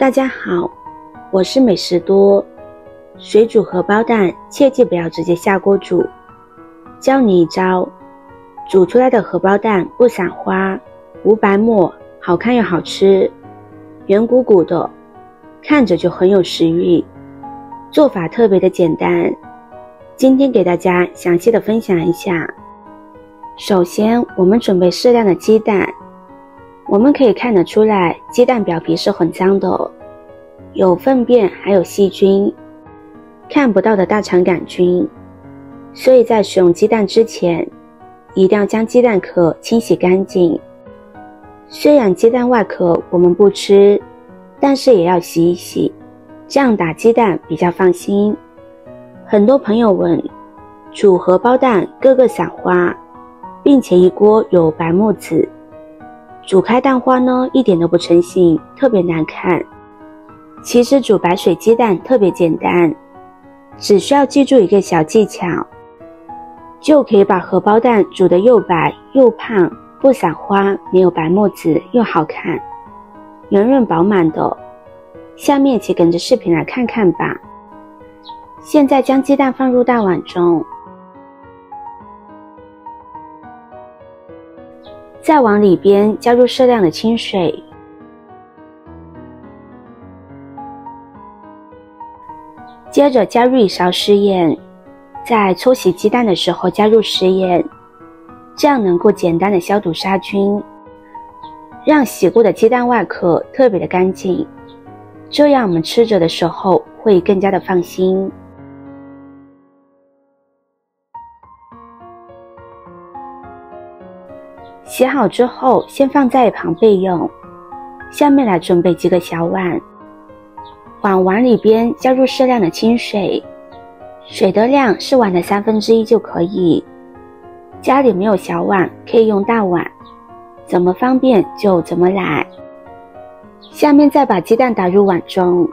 大家好，我是美食多。水煮荷包蛋切记不要直接下锅煮，教你一招，煮出来的荷包蛋不散花，无白沫，好看又好吃，圆鼓鼓的，看着就很有食欲，做法特别的简单。今天给大家详细的分享一下。首先我们准备适量的鸡蛋，我们可以看得出来鸡蛋表皮是很脏的，有粪便还有细菌，看不到的大肠杆菌，所以在使用鸡蛋之前一定要将鸡蛋壳清洗干净。虽然鸡蛋外壳我们不吃，但是也要洗一洗，这样打鸡蛋比较放心。很多朋友问，煮荷包蛋个个散花，并且一锅有白沫子，煮开蛋花呢一点都不成型，特别难看。其实煮白水鸡蛋特别简单，只需要记住一个小技巧，就可以把荷包蛋煮得又白又胖，不散花，没有白沫子，又好看，圆润饱满的。下面一起跟着视频来看看吧。现在将鸡蛋放入大碗中，再往里边加入适量的清水，接着加入1勺食盐，在搓洗鸡蛋的时候加入食盐，这样能够简单的消毒杀菌，让洗过的鸡蛋外壳特别的干净，这样我们吃着的时候会更加的放心。洗好之后先放在一旁备用。下面来准备几个小碗，往碗里边加入适量的清水，水的量是碗的1/3就可以。家里没有小碗可以用大碗，怎么方便就怎么来。下面再把鸡蛋打入碗中，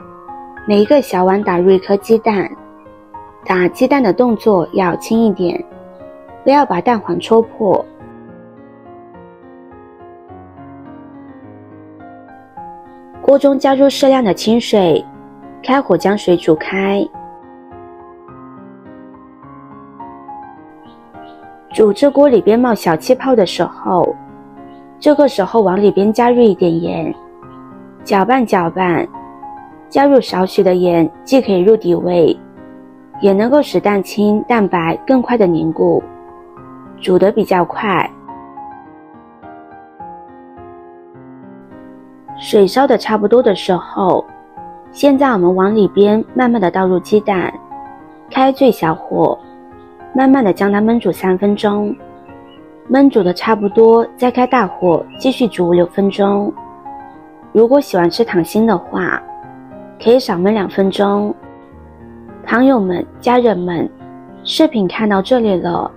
每一个小碗打入1颗鸡蛋，打鸡蛋的动作要轻一点，不要把蛋黄戳破。锅中加入适量的清水，开火将水煮开。煮至锅里边冒小气泡的时候，这个时候往里边加入一点盐，搅拌搅拌，加入少许的盐，既可以入底味，也能够使蛋清蛋白更快的凝固，煮得比较快。水烧得差不多的时候，现在我们往里边慢慢的倒入鸡蛋，开最小火，慢慢的将它焖煮3分钟，焖煮的差不多再开大火继续煮5-6分钟。如果喜欢吃溏心的话，可以少焖2分钟。糖友们家人们，视频看到这里了，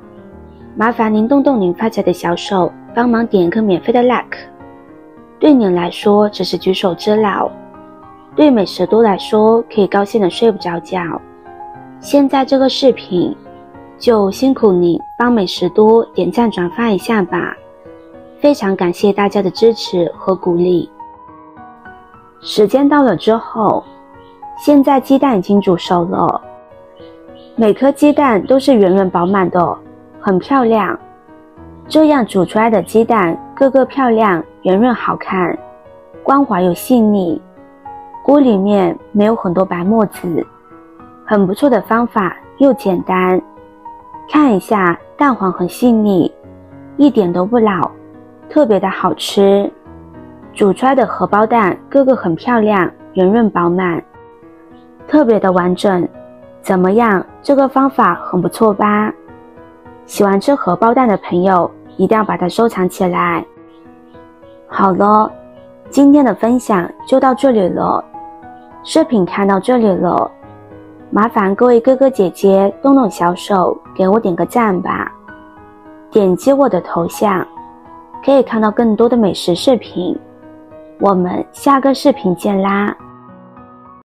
麻烦您动动您发财的小手，帮忙点一个免费的 like，对您来说只是举手之劳，对美食多来说可以高兴的睡不着觉。现在这个视频就辛苦你帮美食多点赞转发一下吧，非常感谢大家的支持和鼓励。时间到了之后，现在鸡蛋已经煮熟了，每颗鸡蛋都是圆润饱满的，很漂亮，这样煮出来的鸡蛋个个漂亮，圆润好看，光滑又细腻，锅里面没有很多白沫子，很不错的方法又简单。看一下蛋黄很细腻，一点都不老，特别的好吃。煮出来的荷包蛋个个很漂亮，圆润饱满，特别的完整。怎么样，这个方法很不错吧？喜欢吃荷包蛋的朋友一定要把它收藏起来。好了，今天的分享就到这里了。视频看到这里了，麻烦各位哥哥姐姐动动小手给我点个赞吧，点击我的头像可以看到更多的美食视频。我们下个视频见啦！